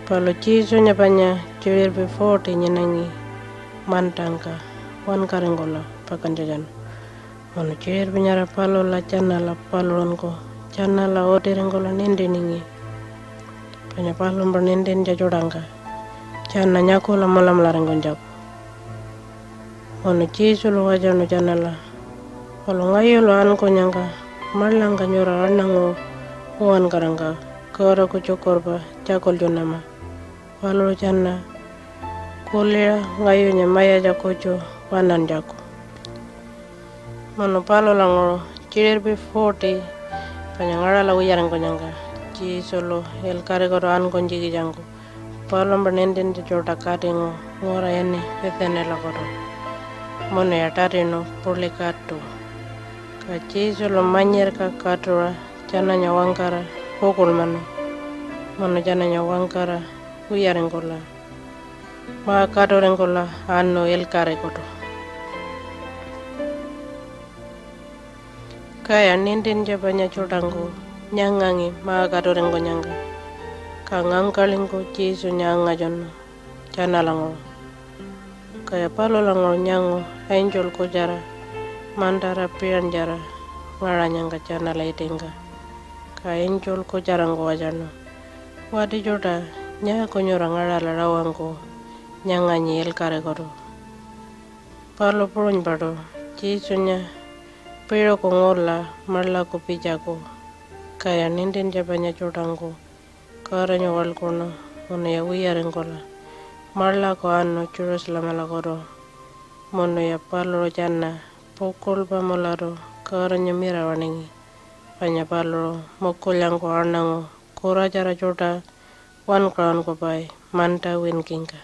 Palo chiso nyapanya chirir before nyenangi mantangka wan karengola pakanjajan. Ono chirir binyara palo la chana la palonko chana la oterengola nendeningi. Panya palon bernenden jajodangka. Chana nyako la malam larengon jako. Ono chiso lo wajano chana la. Palo ngayo lo anko nyangka marlangka nyora anango uan karangka. Kora kuchokorpa chakol jonama. Palo chana kulira ngayo nya maya jakocho wanan jako. Mano palo langoro chirir before panyangara la uyaran konyangka. Chi solo el karegoro an konjigi jango. Palo bernenden jota katingo ngora yani petene la koro. Mono ya tarino purli katu. Ka chi solo manyer ka katura chana nya wangkara pokul mano. Mano chana nya wangkara uyaran kola. Ma katoren kola anno el karegoto. Kaya nenden jabanya chodango nyangangi ma katoren ko nyanga. Ka ngangkalingko chiso nyanga jono chana lango. Kaya palo lango nyango angel ko jara mandara pian jara ngara nyanga chana laitenga. Ka angel ko jara ngo wajano. Wadi joda nya ko nyora ngara la rawango nyanga nyi el karegoto. Palo puron bado chiso nya pero ko ngola marla ko pijako. Kaya nenden jabanya chodango karanya walkono mono ya uyaren kola. Marla ko anno churros la malagoro. Mono ya palo janna pokol pamolaro karanya mira wanengi. Panya palo mokolyang ko arnango kora jara joda wan crown ko pai manta win kinka.